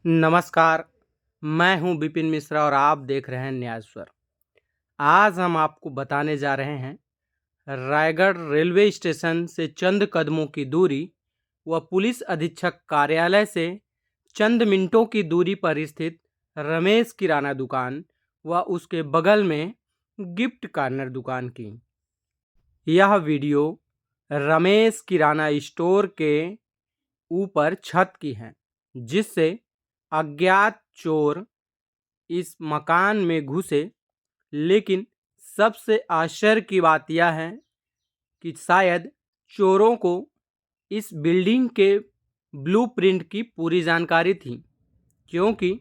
नमस्कार, मैं हूं विपिन मिश्रा और आप देख रहे हैं न्याय स्वर। आज हम आपको बताने जा रहे हैं रायगढ़ रेलवे स्टेशन से चंद कदमों की दूरी व पुलिस अधीक्षक कार्यालय से चंद मिनटों की दूरी पर स्थित रमेश किराना दुकान व उसके बगल में गिफ्ट कॉर्नर दुकान की। यह वीडियो रमेश किराना स्टोर के ऊपर छत की है, जिससे अज्ञात चोर इस मकान में घुसे। लेकिन सबसे आश्चर्य की बात यह है कि शायद चोरों को इस बिल्डिंग के ब्लूप्रिंट की पूरी जानकारी थी, क्योंकि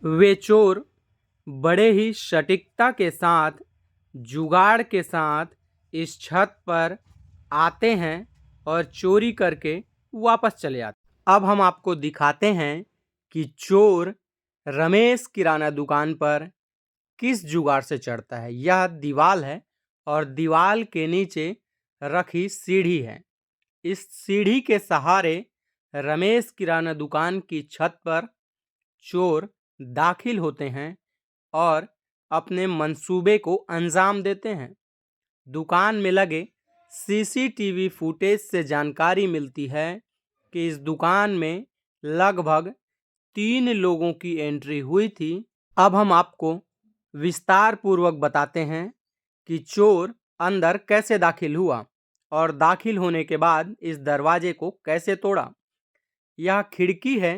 वे चोर बड़े ही सटीकता के साथ, जुगाड़ के साथ इस छत पर आते हैं और चोरी करके वापस चले आते। अब हम आपको दिखाते हैं कि चोर रमेश किराना दुकान पर किस जुगाड़ से चढ़ता है। यह दीवार है और दीवार के नीचे रखी सीढ़ी है। इस सीढ़ी के सहारे रमेश किराना दुकान की छत पर चोर दाखिल होते हैं और अपने मंसूबे को अंजाम देते हैं। दुकान में लगे सीसीटीवी फुटेज से जानकारी मिलती है कि इस दुकान में लगभग 3 लोगों की एंट्री हुई थी। अब हम आपको विस्तार पूर्वक बताते हैं कि चोर अंदर कैसे दाखिल हुआ और दाखिल होने के बाद इस दरवाजे को कैसे तोड़ा। यह खिड़की है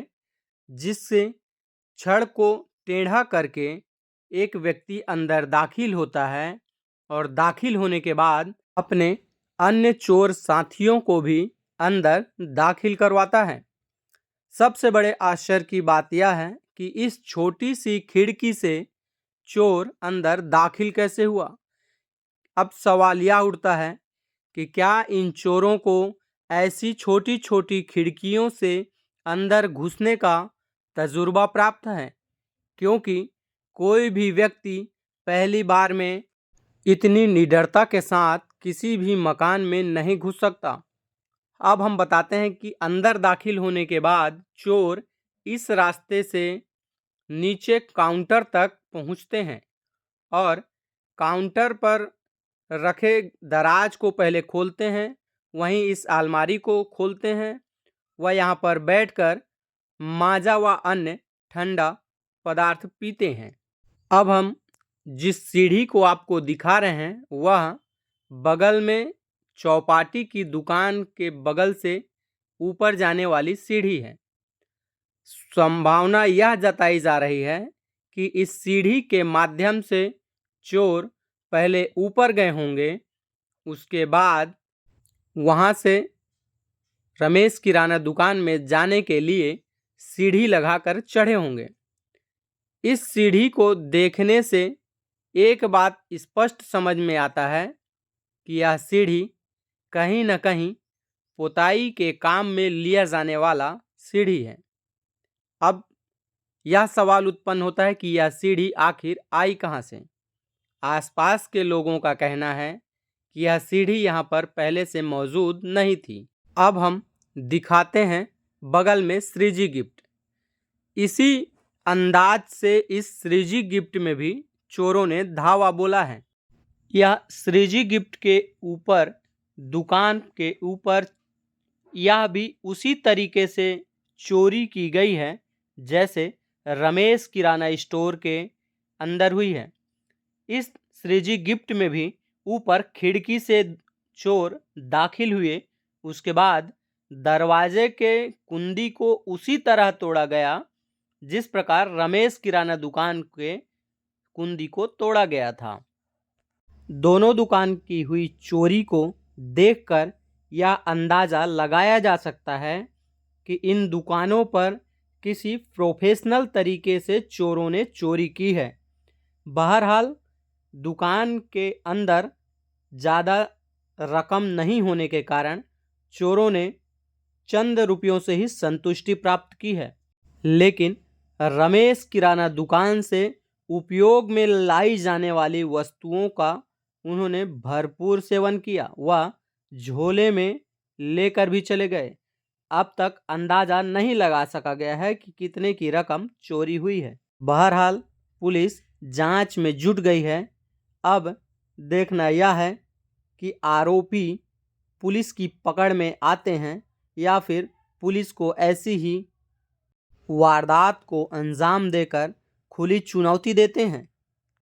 जिससे छड़ को टेढ़ा करके एक व्यक्ति अंदर दाखिल होता है और दाखिल होने के बाद अपने अन्य चोर साथियों को भी अंदर दाखिल करवाता है। सबसे बड़े आश्चर्य की बात यह है कि इस छोटी सी खिड़की से चोर अंदर दाखिल कैसे हुआ। अब सवाल यह उठता है कि क्या इन चोरों को ऐसी छोटी छोटी खिड़कियों से अंदर घुसने का तजुर्बा प्राप्त है, क्योंकि कोई भी व्यक्ति पहली बार में इतनी निडरता के साथ किसी भी मकान में नहीं घुस सकता। अब हम बताते हैं कि अंदर दाखिल होने के बाद चोर इस रास्ते से नीचे काउंटर तक पहुंचते हैं और काउंटर पर रखे दराज को पहले खोलते हैं, वहीं इस अलमारी को खोलते हैं व यहाँ पर बैठकर माजा व अन्य ठंडा पदार्थ पीते हैं। अब हम जिस सीढ़ी को आपको दिखा रहे हैं वह बगल में चौपाटी की दुकान के बगल से ऊपर जाने वाली सीढ़ी है। संभावना यह जताई जा रही है कि इस सीढ़ी के माध्यम से चोर पहले ऊपर गए होंगे, उसके बाद वहां से रमेश किराना दुकान में जाने के लिए सीढ़ी लगाकर चढ़े होंगे। इस सीढ़ी को देखने से एक बात स्पष्ट समझ में आता है कि यह सीढ़ी कहीं न कहीं पुताई के काम में लिया जाने वाला सीढ़ी है। अब यह सवाल उत्पन्न होता है कि यह सीढ़ी आखिर आई कहां से। आसपास के लोगों का कहना है कि यह सीढ़ी यहां पर पहले से मौजूद नहीं थी। अब हम दिखाते हैं बगल में श्रीजी गिफ्ट। इसी अंदाज से इस श्रीजी गिफ्ट में भी चोरों ने धावा बोला है। यह श्रीजी गिफ्ट के ऊपर, दुकान के ऊपर, यह भी उसी तरीके से चोरी की गई है जैसे रमेश किराना स्टोर के अंदर हुई है। इस श्रीजी गिफ्ट में भी ऊपर खिड़की से चोर दाखिल हुए, उसके बाद दरवाजे के कुंडी को उसी तरह तोड़ा गया जिस प्रकार रमेश किराना दुकान के कुंडी को तोड़ा गया था। दोनों दुकान की हुई चोरी को देखकर यह अंदाजा लगाया जा सकता है कि इन दुकानों पर किसी प्रोफेशनल तरीके से चोरों ने चोरी की है। बहरहाल दुकान के अंदर ज़्यादा रकम नहीं होने के कारण चोरों ने चंद रुपयों से ही संतुष्टि प्राप्त की है। लेकिन रमेश किराना दुकान से उपयोग में लाई जाने वाली वस्तुओं का उन्होंने भरपूर सेवन किया व झोले में लेकर भी चले गए। अब तक अंदाजा नहीं लगा सका गया है कि कितने की रकम चोरी हुई है। बहरहाल पुलिस जांच में जुट गई है। अब देखना यह है कि आरोपी पुलिस की पकड़ में आते हैं या फिर पुलिस को ऐसी ही वारदात को अंजाम देकर खुली चुनौती देते हैं।